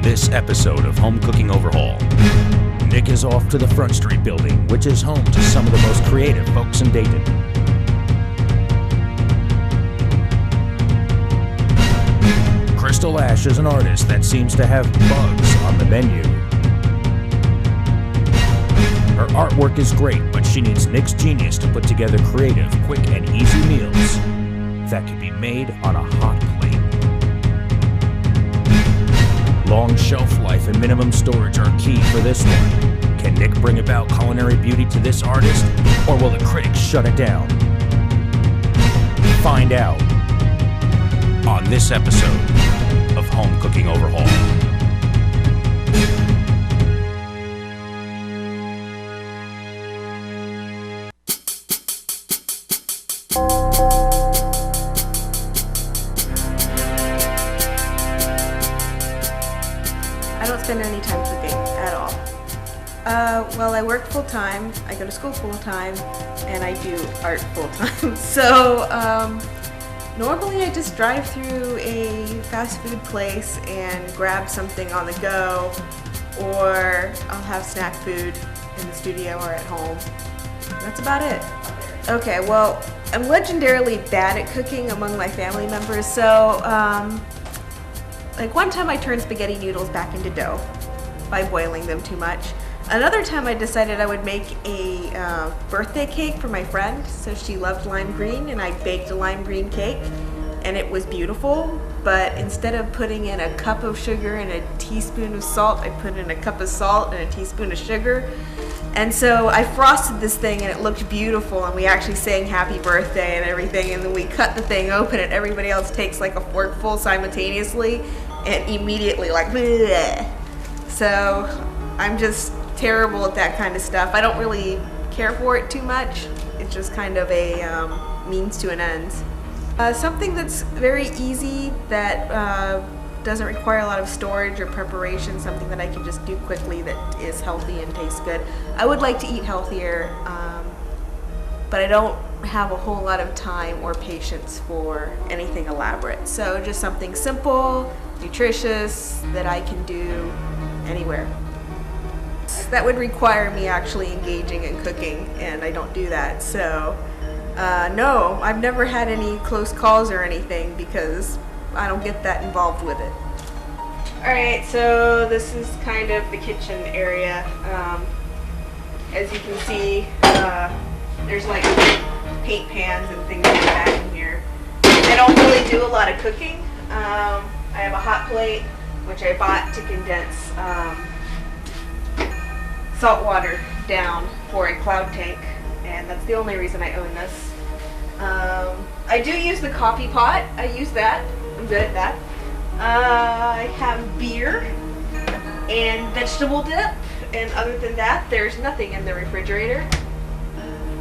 this episode of Home Cooking Overhaul. Nick is off to the Front Street building, which is home to some of the most creative folks in Dayton. Crystal Ash is an artist that seems to have bugs on the menu. Her artwork is great, but she needs Nick's genius to put together creative, quick, and easy meals that can be made on a hot plate. Long shelf life and minimum storage are key for this one. Can Nick bring about culinary beauty to this artist, or will the critics shut it down? Find out on this episode of Home Cooking Overhaul. I don't spend any time cooking at all. Well, I work full-time, I go to school full-time, and I do art full-time. So, normally I just drive through a fast food place and grab something on the go, or I'll have snack food in the studio or at home. That's about it. Okay, well, I'm legendarily bad at cooking among my family members, so like one time I turned spaghetti noodles back into dough by boiling them too much. Another time I decided I would make a birthday cake for my friend, so she loved lime green, and I baked a lime green cake, and it was beautiful, but instead of putting in a cup of sugar and a teaspoon of salt, I put in a cup of salt and a teaspoon of sugar. And so I frosted this thing and it looked beautiful, and we actually sang happy birthday and everything, and then we cut the thing open and everybody else takes like a forkful simultaneously and immediately like bleh. So I'm just terrible at that kind of stuff. I don't really care for it too much. It's just kind of a means to an end. Something that's very easy that doesn't require a lot of storage or preparation, something that I can just do quickly that is healthy and tastes good. I would like to eat healthier, but I don't have a whole lot of time or patience for anything elaborate. So just something simple, nutritious, that I can do anywhere. That would require me actually engaging in cooking, and I don't do that. So no, I've never had any close calls or anything because I don't get that involved with it. Alright, so this is kind of the kitchen area. As you can see, there's like paint pans and things like that in here. I don't really do a lot of cooking. I have a hot plate, which I bought to condense salt water down for a cloud tank, and that's the only reason I own this. I do use the coffee pot. I use that. I'm good at that. I have beer and vegetable dip, and other than that, there's nothing in the refrigerator.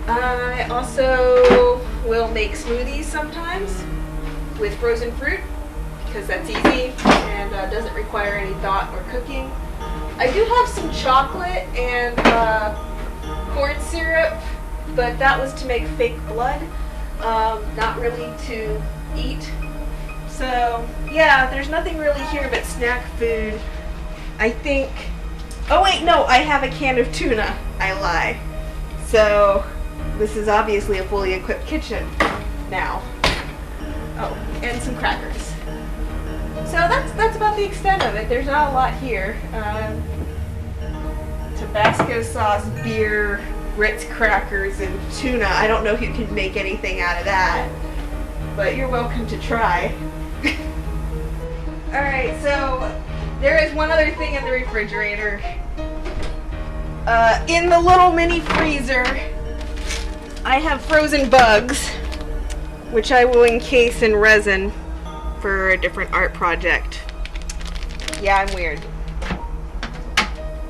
I also will make smoothies sometimes with frozen fruit because that's easy and doesn't require any thought or cooking. I do have some chocolate and corn syrup, but that was to make fake blood, not really to eat. So yeah, there's nothing really here but snack food. I think, oh wait, no, I have a can of tuna. I lie. So this is obviously a fully equipped kitchen now. Oh, and some crackers. So that's about the extent of it. There's not a lot here. Tabasco sauce, beer, Ritz crackers, and tuna. I don't know if you can make anything out of that, but you're welcome to try. Alright, so there is one other thing in the refrigerator. In the little mini freezer, I have frozen bugs, which I will encase in resin for a different art project. Yeah, I'm weird.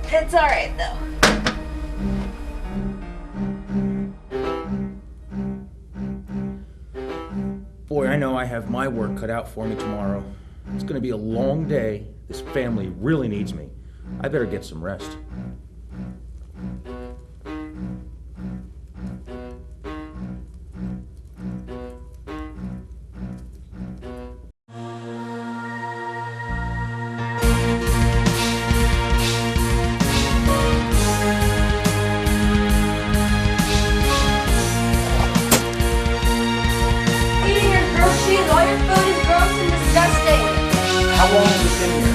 It's alright though. Boy, I know I have my work cut out for me tomorrow. It's gonna be a long day. This family really needs me. I better get some rest. long has it been here?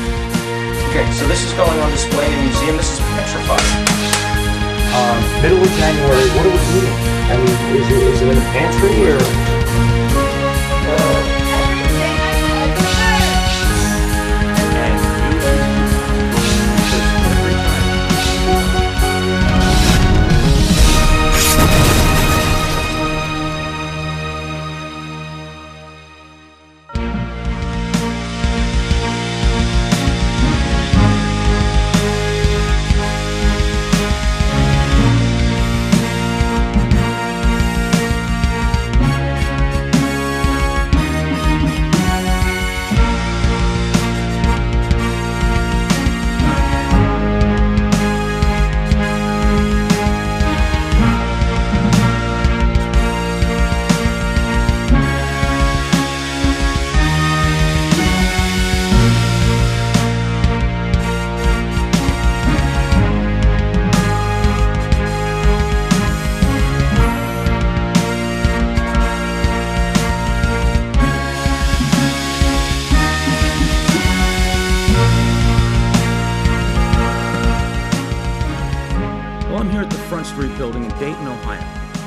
Okay, so this is going on display in the museum. This is petrified. Middle of January, what are we eating? I mean, is it in the pantry or? Building in Dayton, Ohio,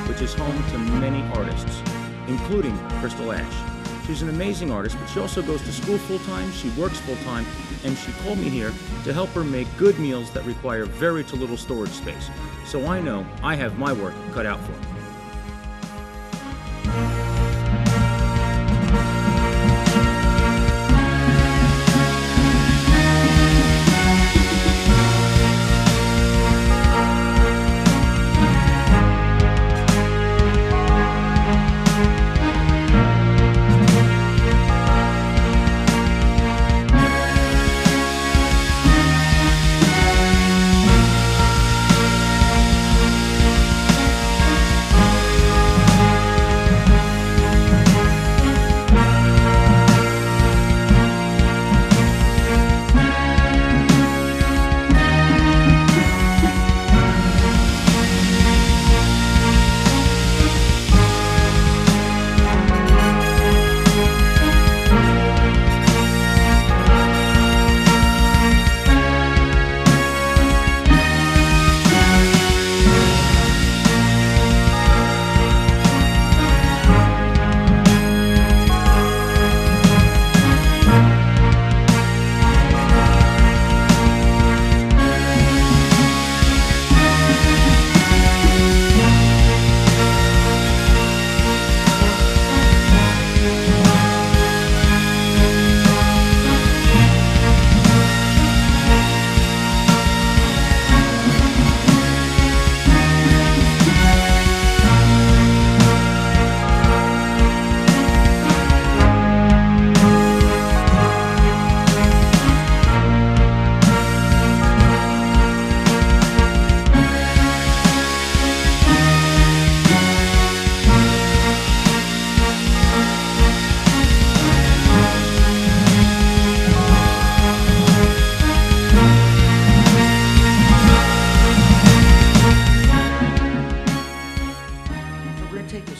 which is home to many artists, including Crystal Ash. She's an amazing artist, but she also goes to school full-time, she works full-time, and she called me here to help her make good meals that require very to little storage space. So I know I have my work cut out for me.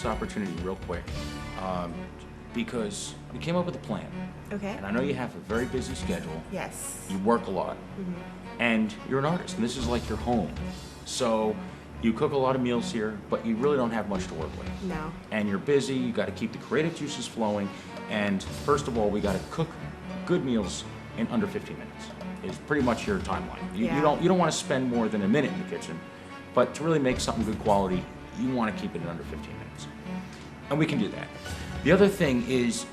Opportunity real quick because we came up with a plan. Okay. And I know you have a very busy schedule. Yes. You work a lot. And you're an artist, and this is like your home. So you cook a lot of meals here, but you really don't have much to work with. No. And you're busy, you got to keep the creative juices flowing, and first of all, we got to cook good meals in under 15 minutes. Is pretty much your timeline. You don't want to spend more than a minute in the kitchen, but to really make something good quality, you want to keep it in under 15 minutes. And we can do that. The other thing is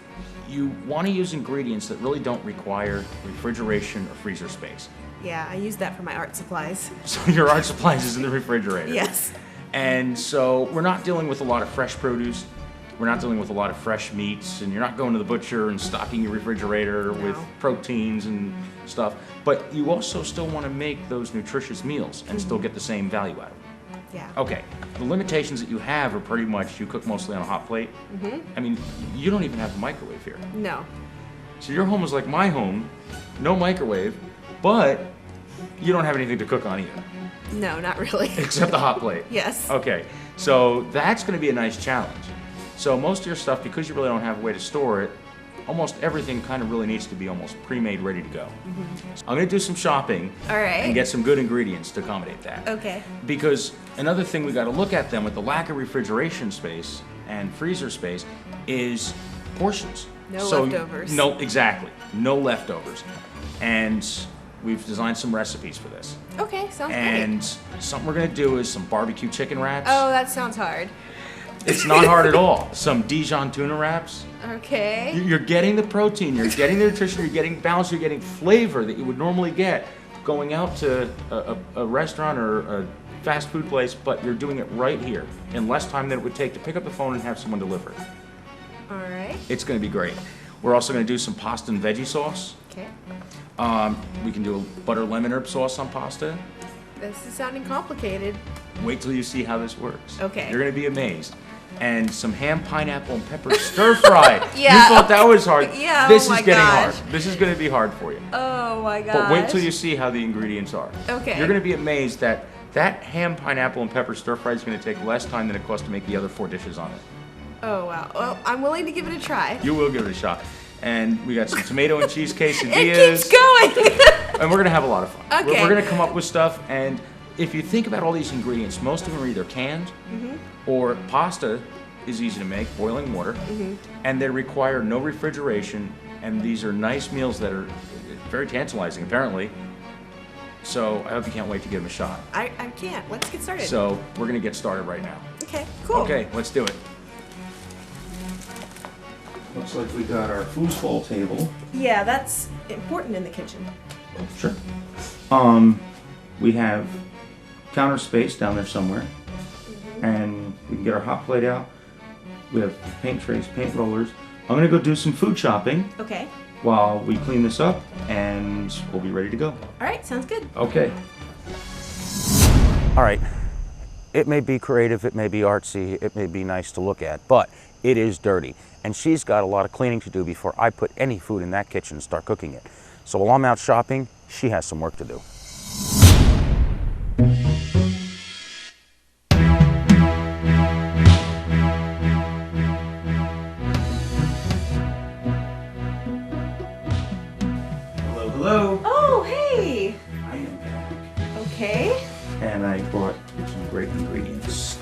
you want to use ingredients that really don't require refrigeration or freezer space. Yeah, I use that for my art supplies. So your art supplies is in the refrigerator. Yes. And so we're not dealing with a lot of fresh produce. We're not dealing with a lot of fresh meats, and you're not going to the butcher and stocking your refrigerator with proteins and stuff. But you also still want to make those nutritious meals and still get the same value out of them. Yeah. Okay, the limitations that you have are pretty much you cook mostly on a hot plate. I mean, you don't even have a microwave here. No. So your home is like my home, no microwave, but you don't have anything to cook on either. No, not really. Except the hot plate. Yes. Okay, so that's going to be a nice challenge. So most of your stuff, because you really don't have a way to store it, almost everything kind of really needs to be almost pre-made, ready to go. I'm gonna do some shopping All right. and get some good ingredients to accommodate that. Okay. Because another thing we gotta look at then with the lack of refrigeration space and freezer space is portions. No leftovers. No, exactly. No leftovers. And we've designed some recipes for this. Okay, sounds And great. something we're gonna do is some barbecue chicken wraps. Oh, that sounds hard. It's not hard at all. Some Dijon tuna wraps. Okay. You're getting the protein, you're getting the nutrition, you're getting balance, you're getting flavor that you would normally get going out to a restaurant or a fast food place, but you're doing it right here in less time than it would take to pick up the phone and have someone deliver it. All right. It's gonna be great. We're also gonna do some pasta and veggie sauce. Okay. We can do a butter lemon herb sauce on pasta. This is sounding complicated. Wait till you see how this works. Okay. You're gonna be amazed. And some ham, pineapple, and pepper stir fry. Yeah. You thought that was hard. Yeah, This oh is my getting gosh. hard. This is gonna be hard for you. Oh my gosh. But wait till you see how the ingredients are. Okay. You're gonna be amazed that that ham, pineapple, and pepper stir fry is gonna take less time than it costs to make the other 4 dishes on it. Oh wow. Well, I'm willing to give it a try. You will give it a shot. And we got some tomato and cheese quesadillas. It keeps going. And we're gonna have a lot of fun. Okay. We're gonna come up with stuff, and if you think about all these ingredients, most of them are either canned or pasta is easy to make, boiling water, and they require no refrigeration, and these are nice meals that are very tantalizing, apparently. So I hope you can't wait to give them a shot. I can't. Let's get started. So we're gonna get started right now. Okay, cool. Okay, let's do it. Looks like we got our foosball table. Yeah, that's important in the kitchen. Sure. We have counter space down there somewhere, and we can get our hot plate out. We have paint trays, paint rollers. I'm gonna go do some food shopping Okay. while we clean this up, and we'll be ready to go. All right, sounds good. Okay. All right. It may be creative, it may be artsy, it may be nice to look at, but it is dirty. And she's got a lot of cleaning to do before I put any food in that kitchen and start cooking it. So while I'm out shopping, she has some work to do. Hello, hello. Oh, hey. I am back. Okay. And I brought some great ingredients.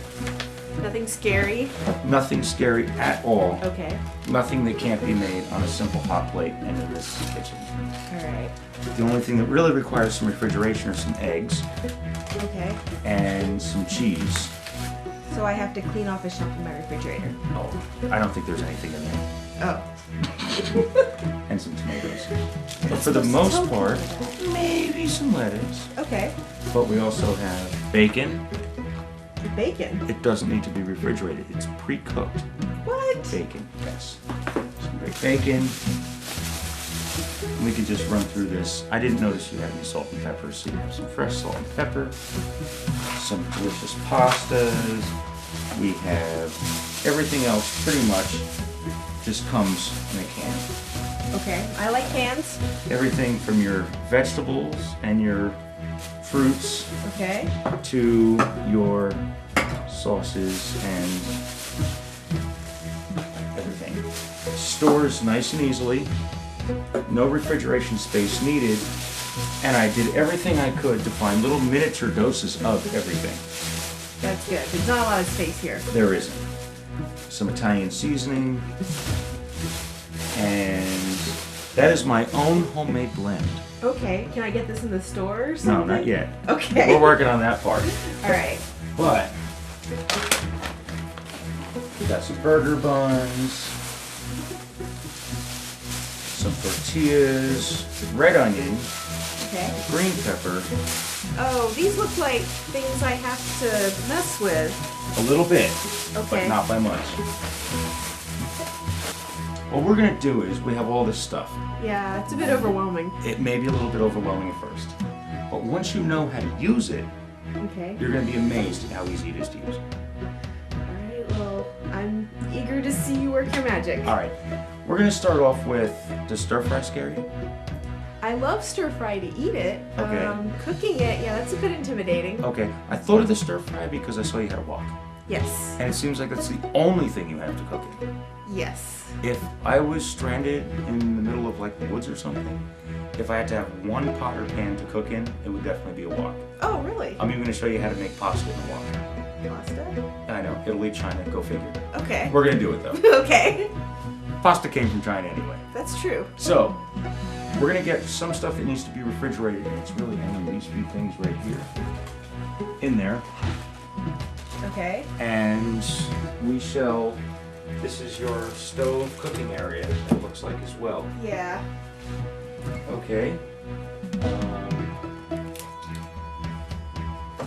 Nothing scary. Nothing scary at all. Okay. Nothing that can't be made on a simple hot plate and in this kitchen. All right. The only thing that really requires some refrigeration are some eggs Okay. and some cheese. So I have to clean off a shelf in my refrigerator. Oh, I don't think there's anything in there. Oh. And some tomatoes. But for the most part, maybe some lettuce. Okay. But we also have bacon. Bacon. It doesn't need to be refrigerated. It's pre-cooked What? bacon, yes. Some great bacon. We could just run through this. I didn't notice you had any salt and pepper, so you have some fresh salt and pepper, some delicious pastas. We have everything else pretty much just comes in a can. Okay. I like cans. Everything from your vegetables and your fruits Okay. to your sauces and everything. Stores nice and easily. No refrigeration space needed. And I did everything I could to find little miniature doses of everything. That's good. There's not a lot of space here. There isn't. Some Italian seasoning. And that is my own homemade blend. Okay. Can I get this in the store or No, something? not yet. Okay. We're working on that part. All right. But we got some burger buns, some tortillas, red onion, Okay. green pepper, Oh, these look like things I have to mess with. a little bit, Okay. but not by much. What we're gonna do is we have all this stuff. Yeah, it's a bit overwhelming. It may be a little bit overwhelming at first, but once you know how to use it, Okay. you're gonna be amazed at how easy it is to use. Alright, well, I'm eager to see you work your magic. All right, we're gonna start off with, does stir fry scare you? I love stir fry to eat it. Okay. Cooking it, yeah, that's a bit intimidating. Okay, I thought of the stir fry because I saw you had a wok. Yes. And it seems like that's the only thing you have to cook it. Yes. If I was stranded in the middle of like the woods or something, if I had to have one pot or pan to cook in, it would definitely be a wok. Oh, really? I'm even going to show you how to make pasta in a wok. Pasta? I know, Italy, China, go figure. Okay. We're going to do it though. Okay. Pasta came from China anyway. That's true. So, we're going to get some stuff that needs to be refrigerated, and it's really only these few things right here in there. Okay. And we shall, this is your stove cooking area, it looks like as well. Yeah. Okay.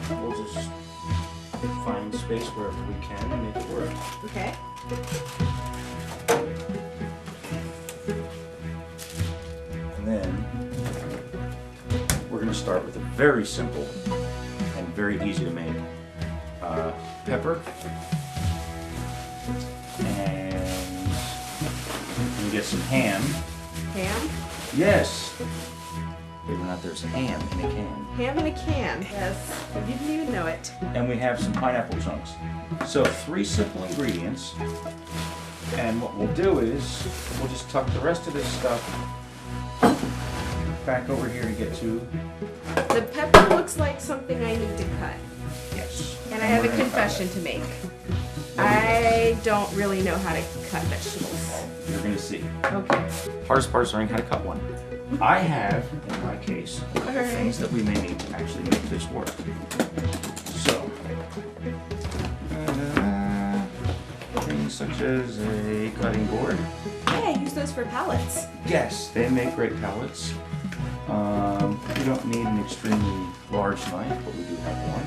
We'll just find space wherever we can and make it work. Okay. And then we're going to start with a very simple and very easy to make pepper. And we get some ham. Ham? Yes. Believe it or not, there's ham in a can. Ham in a can. Yes. I didn't even know it. And we have some pineapple chunks. So 3 simple ingredients. And what we'll do is we'll just tuck the rest of this stuff back over here to get to. The pepper looks like something I need to cut. Yes. And I have we're a gonna confession cut to make. I don't really know how to cut vegetables. it. You're gonna see. Okay. Hardest part is learning how to cut one. I have, in my case, a couple Alright. things that we may need to actually make this work. So, things such as a cutting board. Yeah, I use those for pallets. Yes, they make great pellets. We don't need an extremely large knife, but we do have one.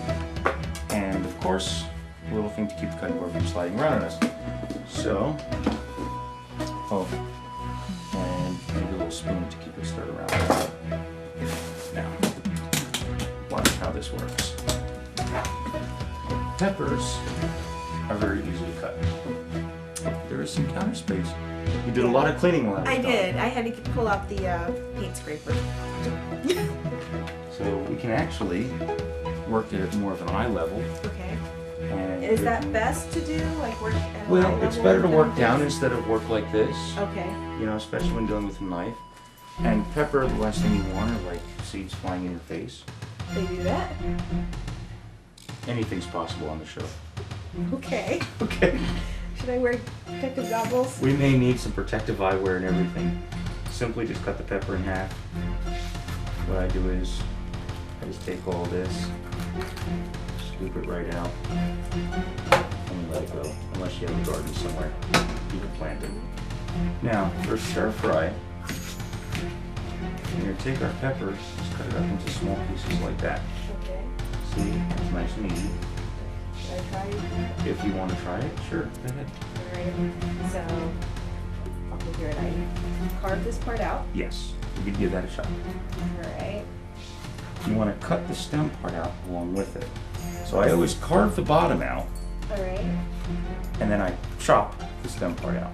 And of course, a little thing to keep the cutting board from sliding around on us. So, and maybe a little spoon to keep it stirred around. Now, watch how this works. Peppers are very easy to cut. There is some counter space. You did a lot of cleaning while I was did. gone. I had to pull out the paint scraper. So we can actually work it at more of an eye level. Okay. And Is we that can- best to do? Like work at an eye Well, level it's better to than work down this? instead of work like this. Okay. You know, especially when dealing with a knife. And pepper, the last thing you want are like seeds flying in your face. They do that? Anything's possible on the show. Okay. Okay. Should I wear protective goggles? We may need some protective eyewear and everything. Simply just cut the pepper in half. What I do is I just take all this, scoop it right out, and let it go. Unless you have a garden somewhere, you can plant it. Now, for stir fry, we're going to take our peppers, just cut it up into small pieces like that. Okay. See, it's nice and easy. Should I try? If you want to try it, sure, go ahead. Alright. So, I'll figure it out. Carve this part out. Yes, you can give that a shot. Alright. You want to cut the stem part out along with it. So I always carve the bottom out, Alright. and then I chop the stem part out.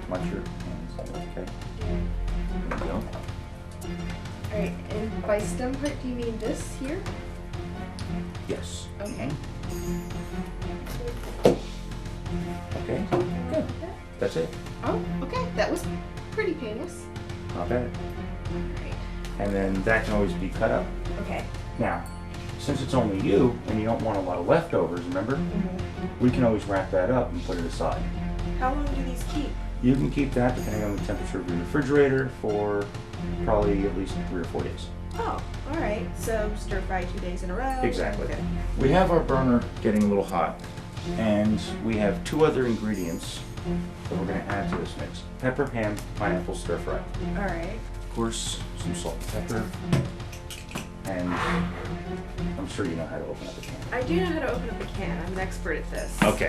Watch your hands, okay? There we go. Alright, and by stem part, do you mean this here? Yes. Okay. Okay, good. That's it. Oh, okay. That was pretty painless. Not bad. Alright. And then that can always be cut up. Okay. Now, since it's only you, and you don't want a lot of leftovers, remember? We can always wrap that up and put it aside. How long do these keep? You can keep that, depending on the temperature of your refrigerator, for probably at least 3 or 4 days. Oh, alright. So stir fry 2 days in a row. Exactly. Okay. We have our burner getting a little hot, and we have 2 other ingredients that we're going to add to this mix. Pepper, ham, pineapple, stir fry. Alright. Of course, some salt and pepper, and I'm sure you know how to open up a can. I do know how to open up a can. I'm an expert at this. Okay.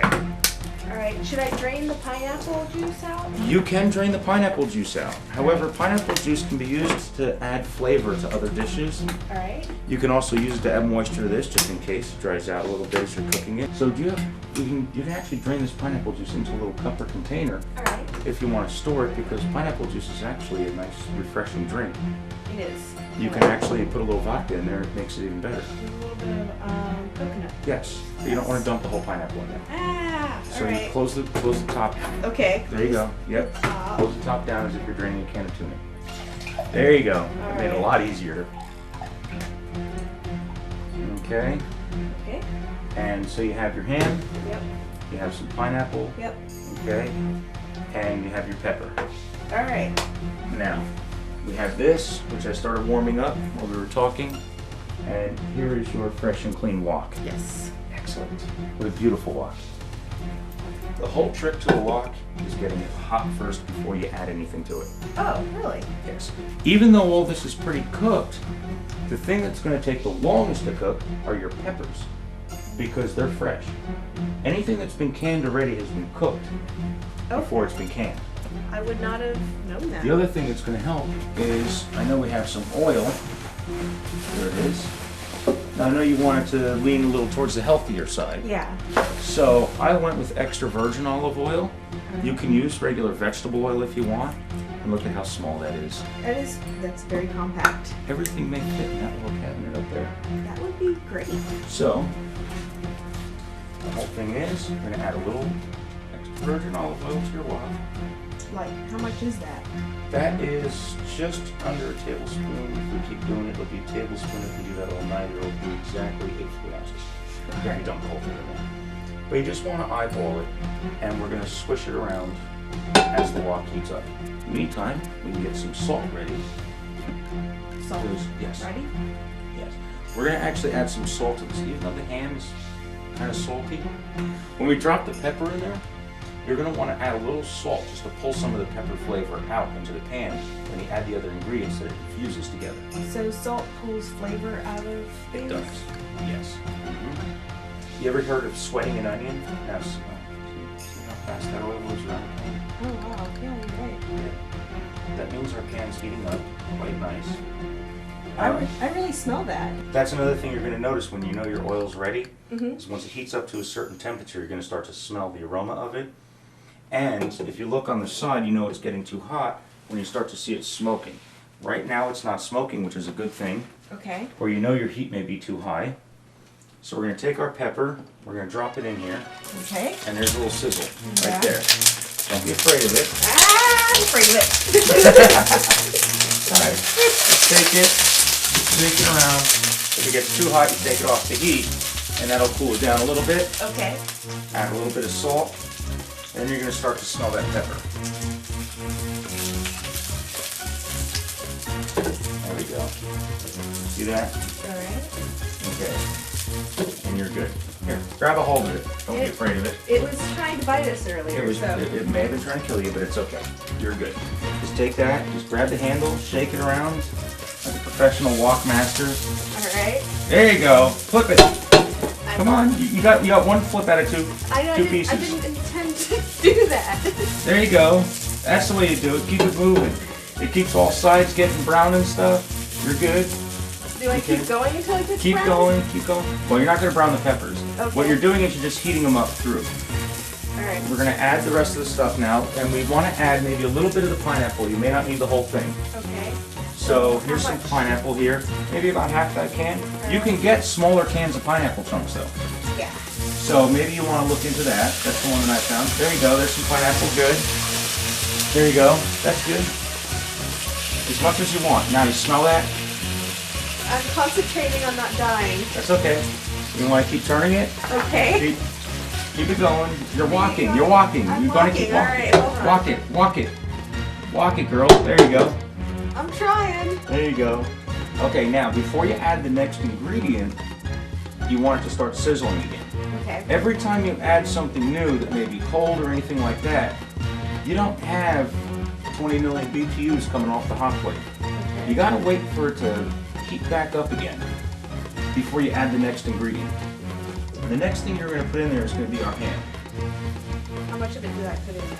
Alright, should I drain the pineapple juice out? You can drain the pineapple juice out. However, pineapple juice can be used to add flavor to other dishes. Alright. You can also use it to add moisture to this, just in case it dries out a little bit as you're cooking it. So you can actually drain this pineapple juice into a little cup or container, Alright. if you want to store it, because pineapple juice is actually a nice, refreshing drink. It is. You can actually put a little vodka in there, it makes it even better. A little bit of coconut. Yes, but you don't want to dump the whole pineapple in there. Ah, So all you right. close the top. Okay. There you go. Yep. Top. Close the top down as if you're draining a can of tuna. There you go. That made it a lot easier. Okay. Okay. And so you have your ham. Yep. You have some pineapple. Yep. Okay. And you have your pepper. All right. Now, we have this, which I started warming up while we were talking. And here is your fresh and clean wok. Yes. Excellent. What a beautiful wok. The whole trick to a wok is getting it hot first before you add anything to it. Oh, really? Yes. Even though all this is pretty cooked, the thing that's going to take the longest to cook are your peppers, because they're fresh. Anything that's been canned already has been cooked before it's been canned. I would not have known that. The other thing that's going to help is, I know we have some oil. There it is. Now I know you wanted to lean a little towards the healthier side. Yeah. So I went with extra virgin olive oil. You can use regular vegetable oil if you want. And look at how small that is. That's very compact. Everything may fit in that little cabinet up there. That would be great. So, the whole thing is, we're gonna add a little extra virgin olive oil to your wok. Like, how much is that? That is just under a tablespoon. If we keep doing it, it'll be a tablespoon. If we do that all night, it'll be exactly 8 food ounces. Okay, you don't the whole thing in there. But you just want to eyeball it, and we're gonna swish it around as the wok heats up. Meantime, we can get some salt ready. Salt. Yes. Ready? Yes. We're gonna actually add some salt to this, even though the ham is kind of salty. When we drop the pepper in there, you're gonna want to add a little salt just to pull some of the pepper flavor out into the pan when you add the other ingredients that it fuses together. So salt pulls flavor out of things? It does. Yes. You ever heard of sweating an onion? Now, see how fast that oil moves around the pan? Oh, wow. Yeah, you're right. That means our pan's heating up quite nice. I really smell that. That's another thing you're going to notice when you know your oil's ready. Mm-hmm. Is once it heats up to a certain temperature, you're going to start to smell the aroma of it. And if you look on the side, you know it's getting too hot when you start to see it smoking. Right now it's not smoking, which is a good thing. Okay. Or you know your heat may be too high. So we're going to take our pepper, we're going to drop it in here, Okay. and there's a little sizzle Yeah. right there. Don't be afraid of it. Ah, I'm afraid of it. Alright, take it, shake it around. If it gets too hot, you take it off the heat, and that'll cool it down a little bit. Okay. Add a little bit of salt, and then you're going to start to smell that pepper. There we go. See that? All right. Okay. And you're good. Here, grab a hold of it. Don't be afraid of it. It was trying to bite us earlier, so. It may have been trying to kill you, but it's okay. You're good. Just take that, just grab the handle, shake it around like a professional wok master. All right. There you go. Flip it. Come on. You got one flip out of two pieces. I didn't intend to do that. There you go. That's the way you do it. Keep it moving. It keeps all sides getting brown and stuff. You're good. Do I keep going until it gets Keep brown? going, keep going. Well, you're not going to brown the peppers. Okay. What you're doing is you're just heating them up through. All right. We're going to add the rest of the stuff now, and we want to add maybe a little bit of the pineapple. You may not need the whole thing. Okay. So here's some pineapple here, maybe about half that can. You can get smaller cans of pineapple chunks though. Yeah. So maybe you want to look into that. That's the one that I found. There you go, there's some pineapple, good. There you go, that's good. As much as you want. Now you smell that? I'm concentrating on not dying. That's okay. You want to keep turning it? Okay. Keep it going. You're walking, you're walking. I'm You're going to keep walking, walking. all right, hold on. Walk it, walk it. Walk it, girl. There you go. I'm trying. There you go. Okay, now before you add the next ingredient, you want it to start sizzling again. Okay. Every time you add something new that may be cold or anything like that, you don't have 20 million BTUs coming off the hot plate. You gotta wait for it to heat back up again before you add the next ingredient. And the next thing you're gonna put in there is gonna be our ham. How much of it did I put in there?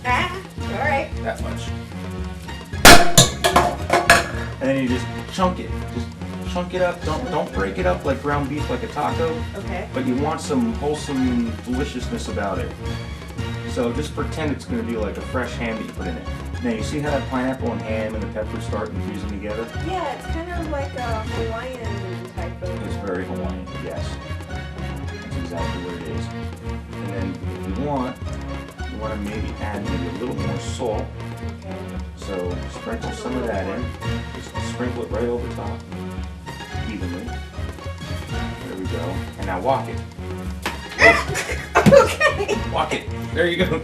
Ah, all right. That much. And then you just chunk it. Just chunk it up. Don't break it up like ground beef like a taco. Okay. But you want some wholesome deliciousness about it. So just pretend it's going to be like a fresh ham that you put in it. Now you see how that pineapple and ham and the pepper start infusing together? Yeah, it's kind of like a Hawaiian type of. It's very Hawaiian, yes. That's exactly what it is. And then if you want to maybe add maybe a little more salt. Okay. So sprinkle some of that in. Just sprinkle it right over top, evenly. There we go. And now walk it. Okay. Walk it. There you go.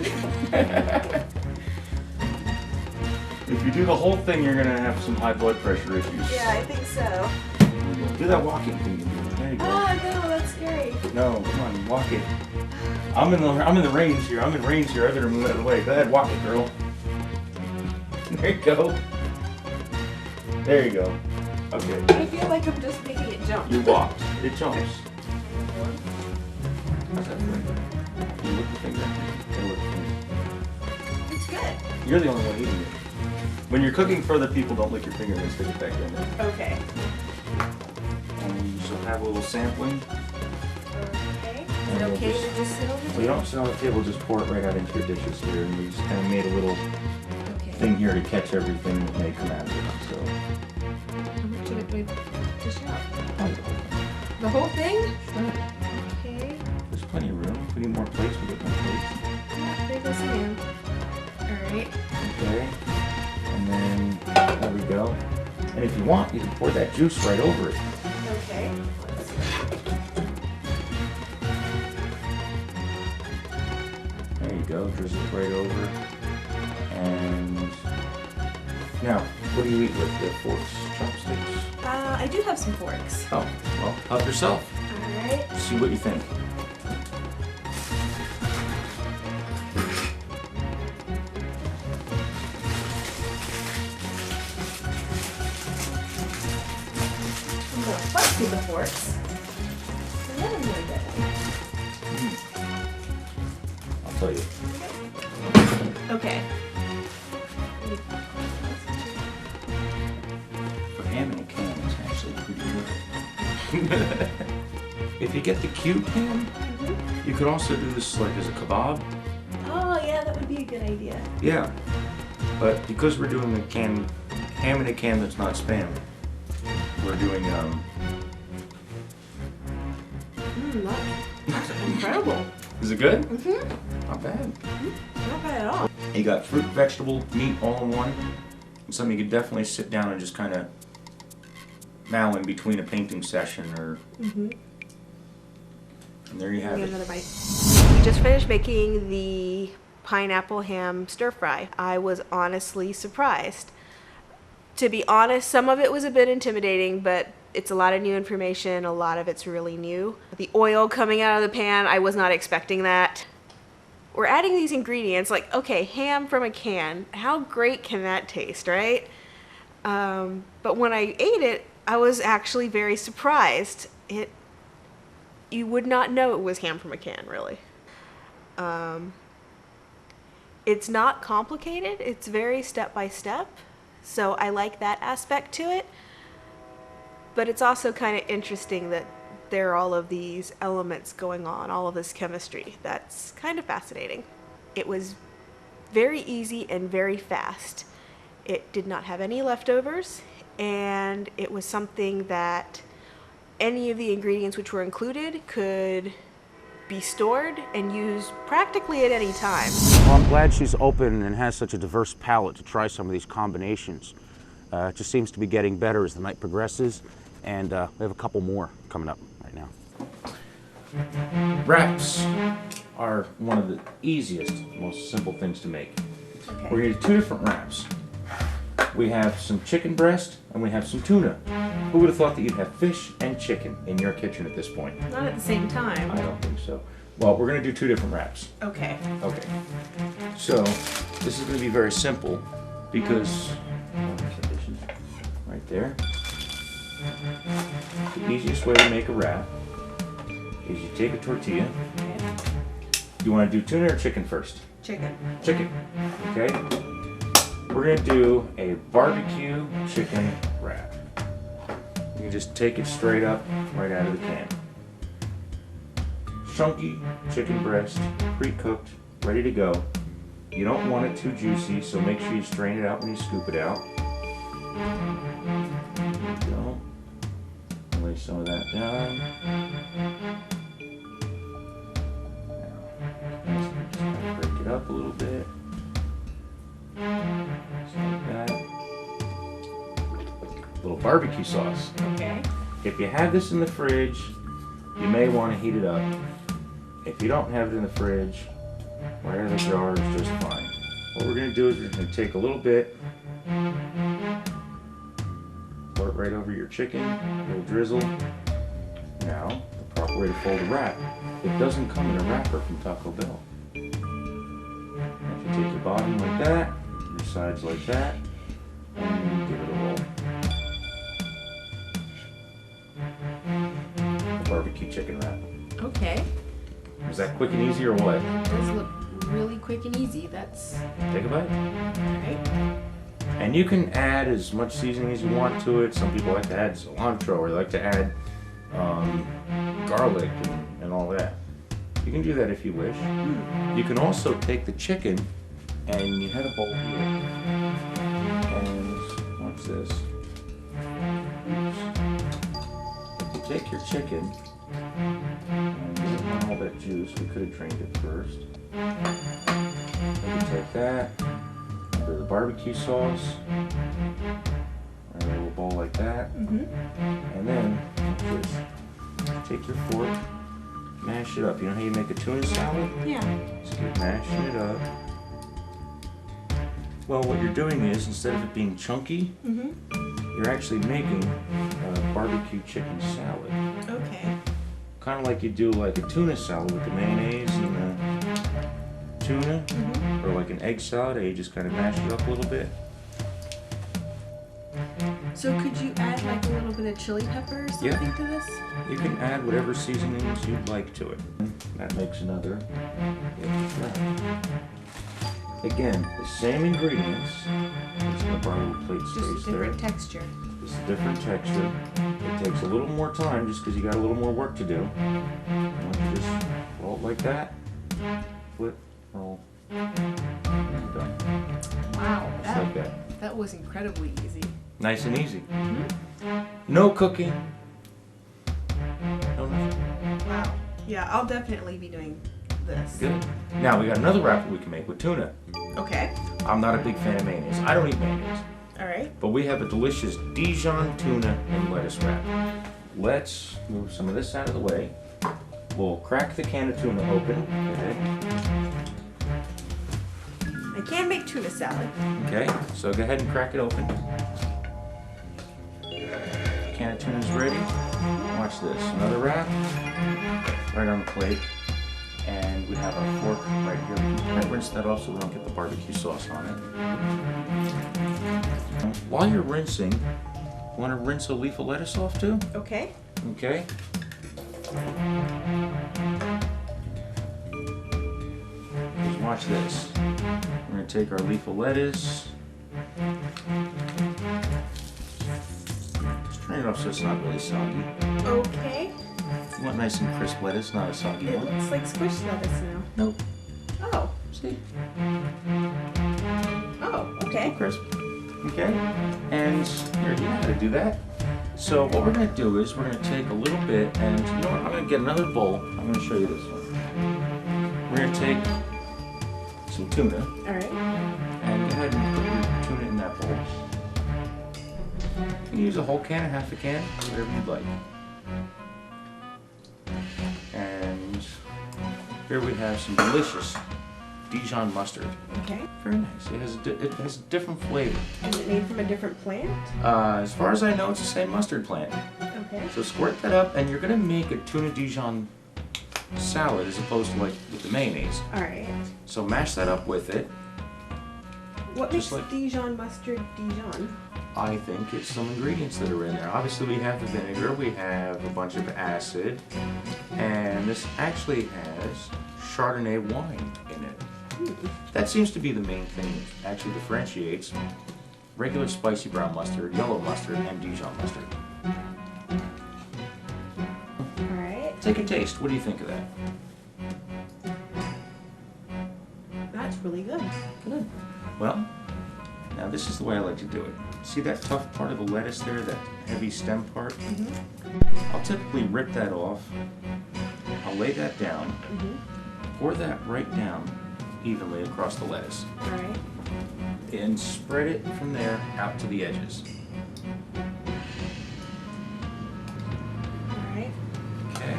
If you do the whole thing, you're gonna have some high blood pressure issues. Yeah, I think so. Do that walking thing. There you go. Oh no, that's scary. No, come on, walk it. I'm in the range here. I'm in range here. I better move out of the way. Go ahead, walk it, girl. There you go. There you go. Okay. I feel like I'm just making it jump. You walked. It jumps. How's that finger? You lick the finger. You lick the finger. It's good. You're the only one eating it. When you're cooking for other people, don't lick your finger and stick it back in there. Okay. And you shall have a little sampling. Okay. Is it okay to just sit over So there? you don't sit on the table, just pour it right out into your dishes here. And we just kind of made a little thing here to catch everything that may come out of it. So. How much of it do I dish out? The whole thing? Okay. There's plenty of room. If we need more plates, we'll get more plates. Yeah, there goes Sam. Alright. Okay. And then, there we go. And if you want, you can pour that juice right over it. Okay. There you go, drizzle it right over. And now, what do you eat with the forks? Chopsticks? I do have some forks. Oh, well, help yourself. Alright. See what you think. I'm gonna fuss with the forks. And then I'm gonna get I'll tell you. them. Okay. For ham in a can, it's actually pretty good. If you get the cube ham, you could also do this like as a kebab. Oh yeah, that would be a good idea. Yeah. But because we're doing a ham in a can that's not Spam, we're doing That's incredible. Is it good? Mm-hmm. Not bad. Not bad at all. You got fruit, vegetable, meat all in one. It's something you could definitely sit down and just kind of now in between a painting session or. And there you have Give it. another bite. We just finished making the pineapple ham stir fry. I was honestly surprised. To be honest, some of it was a bit intimidating, but it's a lot of new information. A lot of it's really new. The oil coming out of the pan, I was not expecting that. We're adding these ingredients, like, okay, ham from a can. How great can that taste, right? But when I ate it, I was actually very surprised. You would not know it was ham from a can, really. It's not complicated. It's very step by step. So I like that aspect to it. But it's also kind of interesting that there are all of these elements going on, all of this chemistry. That's kind of fascinating. It was very easy and very fast. It did not have any leftovers, and it was something that any of the ingredients which were included could be stored and used practically at any time. Well, I'm glad she's open and has such a diverse palette to try some of these combinations. It just seems to be getting better as the night progresses, and we have a couple more coming up right now. Wraps are one of the easiest, most simple things to make. Okay. We're going to do two different wraps. We have some chicken breast and we have some tuna. Who would have thought that you'd have fish and chicken in your kitchen at this point? Not at the same time. I don't think so. Well, we're going to do two different wraps. Okay. Okay. So, this is going to be very simple because, right there. The easiest way to make a wrap is you take a tortilla. Okay. You want to do tuna or chicken first? Chicken. Chicken. Okay. We're going to do a barbecue chicken wrap. You can just take it straight up right out of the can. Chunky chicken breast, pre-cooked ready to go. You don't want it too juicy, so make sure you strain it out when you scoop it out. There you go. Lay some of that down. Now, just kind of break it up a little bit. Just like that. A little barbecue sauce. Okay. If you have this in the fridge, you may want to heat it up. If you don't have it in the fridge, right out of the jar is just fine. What we're going to do is we're going to take a little bit, pour it right over your chicken, a little drizzle. Now, the proper way to fold a wrap. It doesn't come in a wrapper from Taco Bell. Now, if you take your bottom like that, your sides like that, and give it a roll. A barbecue chicken wrap. Okay. Was that quick and easy or what? That does look really quick and easy. That's Take a bite. right. And you can add as much seasoning as you want to it. Some people like to add cilantro or they like to add garlic and all that. You can do that if you wish. You can also take the chicken and you have a bowl here. And watch this. Oops. If you take your chicken and give it all that juice, we could have drained it first. You can take that. A bit of barbecue sauce, and a little bowl like that, and then just take your fork, mash it up. You know how you make a tuna salad? Yeah. Just keep mashing it up. Well, what you're doing is, instead of it being chunky, you're actually making a barbecue chicken salad. Okay. Kind of like you do like a tuna salad with the mayonnaise and the tuna, or like an egg salad, you just kind of mash it up a little bit. So could you add like a little bit of chili pepper or something to this? You can add whatever seasonings you'd like to it. That makes another wrap. Again, the same ingredients. Just gonna borrow a plate Just space there. different texture. Just a different texture. It takes a little more time just because you got a little more work to do. And just roll it like that. Flip, roll. And done. Wow. Just like that. That was incredibly easy. Nice and easy. No cooking. No nothing. Wow. Yeah, I'll definitely be doing this. Good. Now we got another wrap that we can make with tuna. Okay. I'm not a big fan of mayonnaise. I don't eat mayonnaise. All right. But we have a delicious Dijon tuna and lettuce wrap. Let's move some of this out of the way. We'll crack the can of tuna open. I can make tuna salad. Okay, so go ahead and crack it open. Can of tuna's ready. Watch this. Another wrap. Right on the plate. And we have our fork right here. I rinse that off so we don't get the barbecue sauce on it. While you're rinsing, want to rinse a leaf of lettuce off too? Okay. Okay. Just watch this. We're going to take our leaf of lettuce. Just turn it off so it's not really soggy. Okay. You want nice and crisp lettuce, not a soggy It one. looks like squished lettuce now. Nope. Oh. See? Oh, okay. Crisp. Okay? And here, you know how to do that. So what we're going to do is we're going to take a little bit, and you know what? I'm going to get another bowl. I'm going to show you this one. We're going to take some tuna, All right. and go ahead and put your tuna in that bowl. You can use a whole can, half a can, whatever you'd like. And here we have some delicious Dijon mustard. Okay. Very nice. It has a different flavor. Is it made from a different plant? As far as I know, it's the same mustard plant. Okay. So squirt that up, and you're gonna make a tuna Dijon salad as opposed to like with the mayonnaise. All right. So mash that up with it. What Just makes like- Dijon mustard Dijon? I think it's some ingredients that are in there. Obviously, we have the vinegar, we have a bunch of acid, and this actually has Chardonnay wine in it. That seems to be the main thing that actually differentiates regular spicy brown mustard, yellow mustard, and Dijon mustard. All right. Take a taste. What do you think of that? really good. Good. Well, now this is the way I like to do it. See that tough part of the lettuce there, that heavy stem part? I'll typically rip that off. I'll lay that down. Pour that right down evenly across the lettuce. All right. And spread it from there out to the edges. All right. Okay?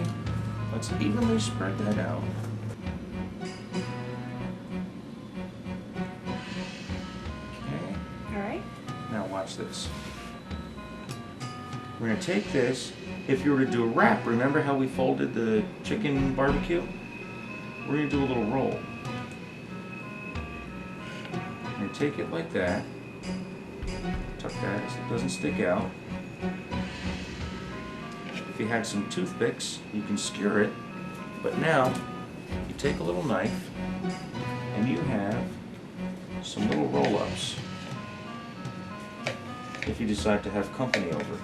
Let's evenly spread that out. Okay? All right. Now watch this. We're going to take this. If you were to do a wrap, remember how we folded the chicken barbecue? We're going to do a little roll. We're going to take it like that. Tuck that so it doesn't stick out. If you had some toothpicks, you can skewer it. But now, you take a little knife, and you have some little roll-ups. If you decide to have company over.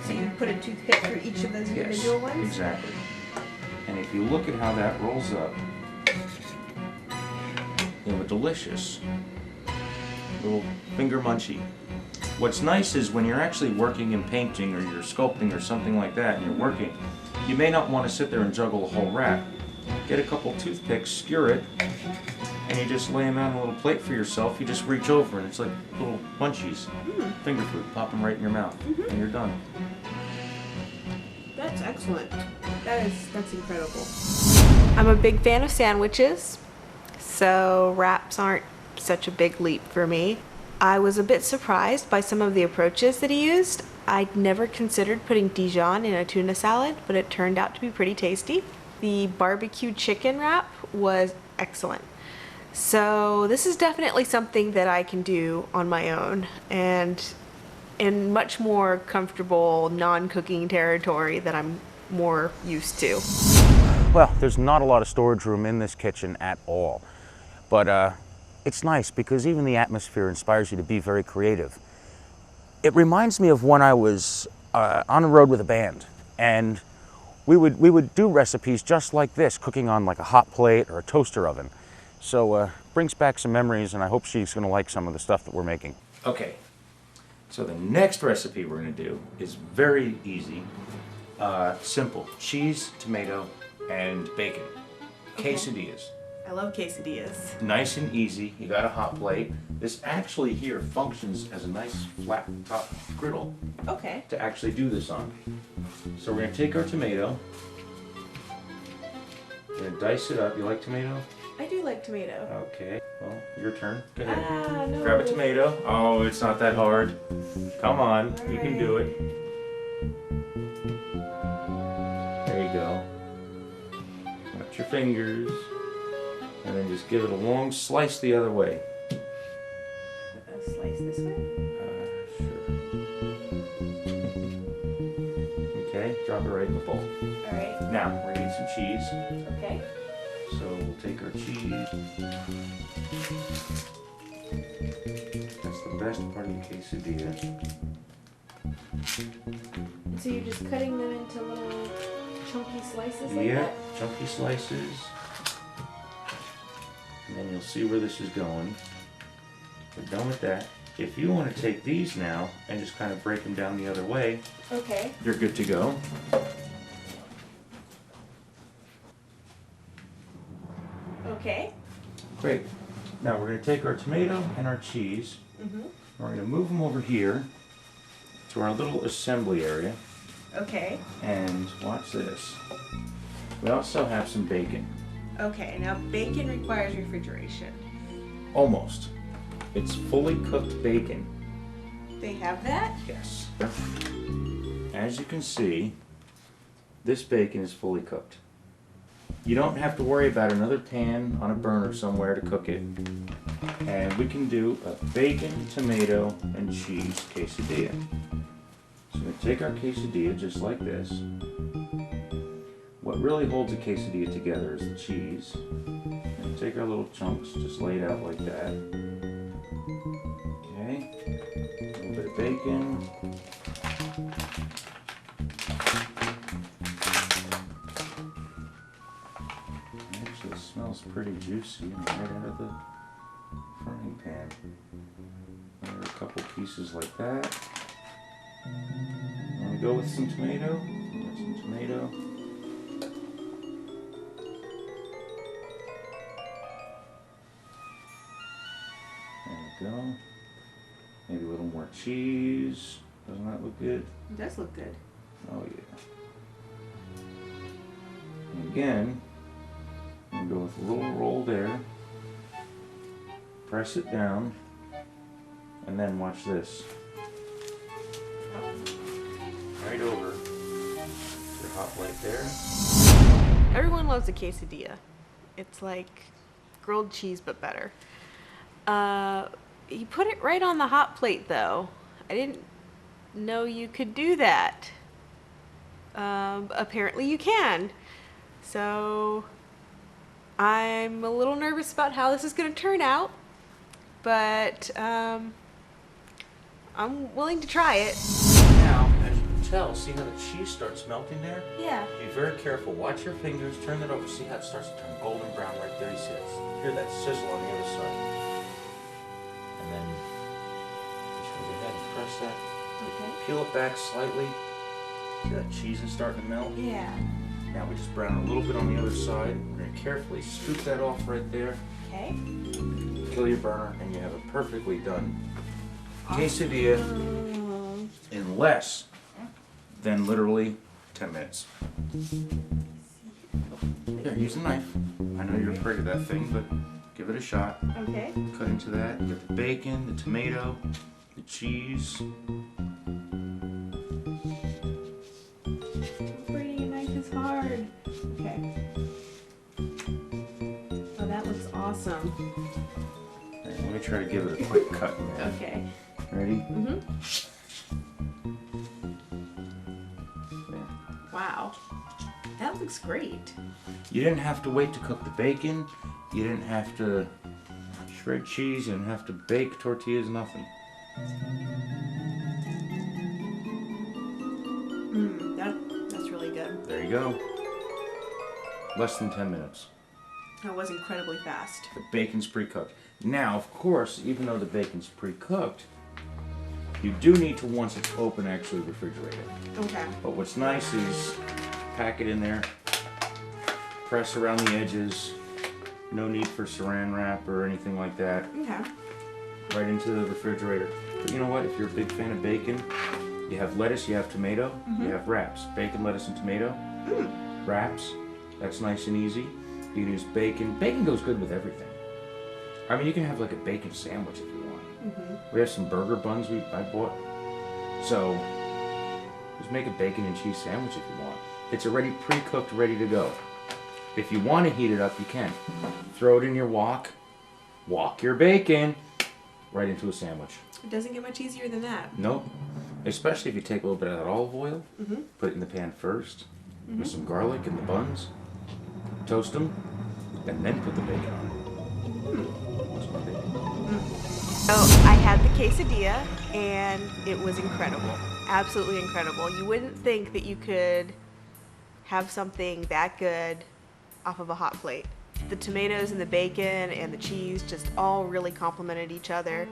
So you put a toothpick for each of those individual ones? Exactly. And if you look at how that rolls up, you have a delicious little finger munchie. What's nice is when you're actually working in painting or you're sculpting or something like that and you're working, you may not want to sit there and juggle a whole wrap. Get a couple toothpicks, skewer it, and you just lay them out on a little plate for yourself. You just reach over and it's like little munchies. Finger food, pop them right in your mouth, and you're done. That's excellent. That's incredible. I'm a big fan of sandwiches, so wraps aren't such a big leap for me. I was a bit surprised by some of the approaches that he used. I'd never considered putting Dijon in a tuna salad, but it turned out to be pretty tasty. The barbecue chicken wrap was excellent. So this is definitely something that I can do on my own and in much more comfortable non-cooking territory that I'm more used to. Well, there's not a lot of storage room in this kitchen at all, but it's nice because even the atmosphere inspires you to be very creative. It reminds me of when I was on the road with a band, and we would do recipes just like this, cooking on like a hot plate or a toaster oven. So brings back some memories, and I hope she's going to like some of the stuff that we're making. Okay, so the next recipe we're going to do is very easy, simple. Cheese, tomato, and bacon. Okay. Quesadillas. I love quesadillas. Nice and easy. You got a hot plate. This actually here functions as a nice flat top griddle Okay. to actually do this on. So we're going to take our tomato. We're going to dice it up. You like tomato? I do like tomato. Okay, well, your turn. Go ahead. Ah, no. Grab a tomato. Oh, it's not that hard. Come on, you can do it. There you go. Watch your fingers. And then just give it a long slice the other way. A slice this way? Sure. Okay, drop it right in the bowl. Alright. Now, we're gonna need some cheese. Okay. So we'll take our cheese. That's the best part of the quesadilla. So you're just cutting them into little chunky slices like Yeah, that? chunky slices. And then you'll see where this is going. We're done with that. If you want to take these now and just kind of break them down the other way, Okay. you're good to go. Okay. Great. Now we're going to take our tomato and our cheese. We're going to move them over here to our little assembly area. Okay. And watch this. We also have some bacon. Okay. Now bacon requires refrigeration. Almost. It's fully cooked bacon. They have that? Yes. As you can see, this bacon is fully cooked. You don't have to worry about another pan on a burner somewhere to cook it. And we can do a bacon, tomato, and cheese quesadilla. So we take our quesadilla just like this. What really holds a quesadilla together is the cheese. And take our little chunks, just lay it out like that. Okay. A little bit of bacon. pretty juicy and right out of the frying pan. There are a couple pieces like that. Want to go with some tomato? Got some tomato. There we go. Maybe a little more cheese. Doesn't that look good? It does look good. Oh yeah. And again, I'm gonna go with a little roll there. Press it down, and then watch this. Right over your hot plate there. Everyone loves a quesadilla. It's like grilled cheese, but better. You put it right on the hot plate, though. I didn't know you could do that. Apparently you can. So I'm a little nervous about how this is going to turn out, but I'm willing to try it. Now, as you can tell, see how the cheese starts melting there? Yeah. Be very careful. Watch your fingers. Turn that over. See how it starts to turn golden brown right there. You see it? Hear that sizzle on the other side. And then just go ahead and press that. Okay. Peel it back slightly. See that cheese is starting to melt? Yeah. Now we just brown a little bit on the other side. We're going to carefully scoop that off right there. Okay. Kill your burner, and you have a perfectly done quesadilla in less than literally 10 minutes. Here, use a knife. I know you're afraid of that thing, but give it a shot. Okay. Cut into that. You got the bacon, the tomato, the cheese. Pretty knife is hard. Okay. Oh, that looks awesome. Right, let me try to give it a quick cut. Okay. Ready? Mhm. There. Wow. That looks great. You didn't have to wait to cook the bacon. You didn't have to shred cheese. You didn't have to bake tortillas, nothing. That's really good. There you go. Less than 10 minutes. That was incredibly fast. The bacon's pre-cooked. Now, of course, even though the bacon's pre-cooked, you do need to, once it's open, actually refrigerate it. Okay. But what's nice is pack it in there, press around the edges, no need for saran wrap or anything like that, Okay. right into the refrigerator. But you know what, if you're a big fan of bacon, you have lettuce, you have tomato, you have wraps. Bacon, lettuce, and tomato. Wraps, that's nice and easy. You can use bacon. Bacon goes good with everything. I mean, you can have like a bacon sandwich if you want. We have some burger buns I bought. So, just make a bacon and cheese sandwich if you want. It's already pre-cooked, ready to go. If you want to heat it up, you can. Throw it in your wok your bacon right into a sandwich. It doesn't get much easier than that. Nope. Especially if you take a little bit of that olive oil, put it in the pan first, with some garlic and the buns, toast them, and then put the bacon on. What's my bacon? So I had the quesadilla, and it was incredible. Absolutely incredible. You wouldn't think that you could have something that good off of a hot plate. The tomatoes and the bacon and the cheese just all really complemented each other.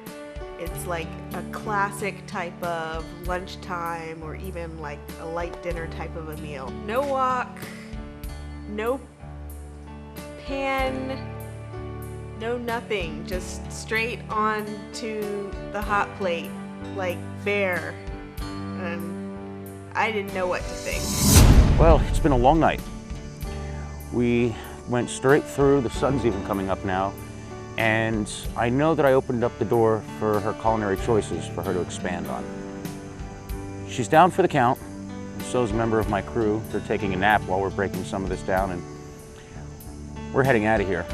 It's like a classic type of lunchtime or even like a light dinner type of a meal. No wok, no pan, no nothing, just straight on to the hot plate, like bear. And I didn't know what to think. Well, it's been a long night. We went straight through, the sun's even coming up now, and I know that I opened up the door for her culinary choices for her to expand on. She's down for the count, and so is a member of my crew. They're taking a nap while we're breaking some of this down, and we're heading out of here.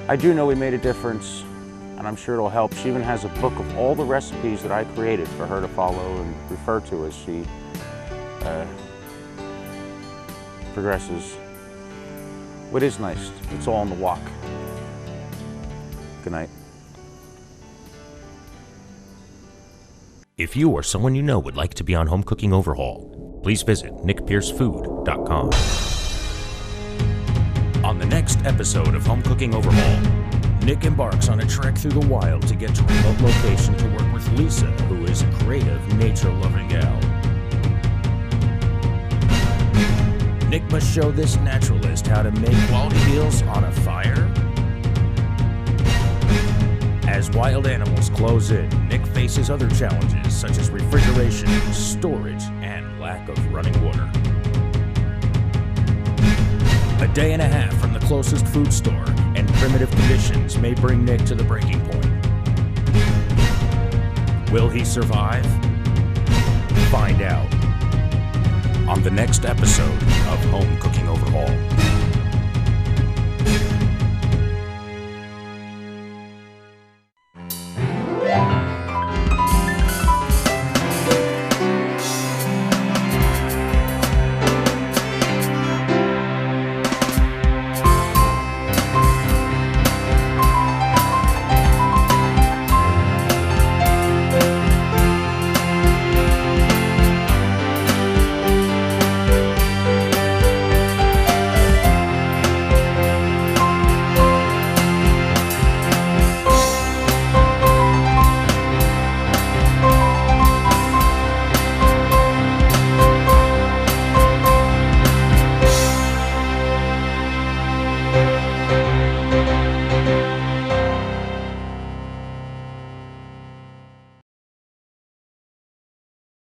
I do know we made a difference, and I'm sure it'll help. She even has a book of all the recipes that I created for her to follow and refer to as she progresses. What is nice, it's all in the wok. Good night. If you or someone you know would like to be on Home Cooking Overhaul, please visit nickpiercefood.com. On the next episode of Home Cooking Overhaul, Nick embarks on a trek through the wild to get to a remote location to work with Lisa, who is a creative, nature-loving gal. Nick must show this naturalist how to make quality meals on a fire. As wild animals close in, Nick faces other challenges such as refrigeration, storage, and lack of running water. A day and a half from the closest food store and primitive conditions may bring Nick to the breaking point. Will he survive? Find out on the next episode of Home Cooking Overhaul.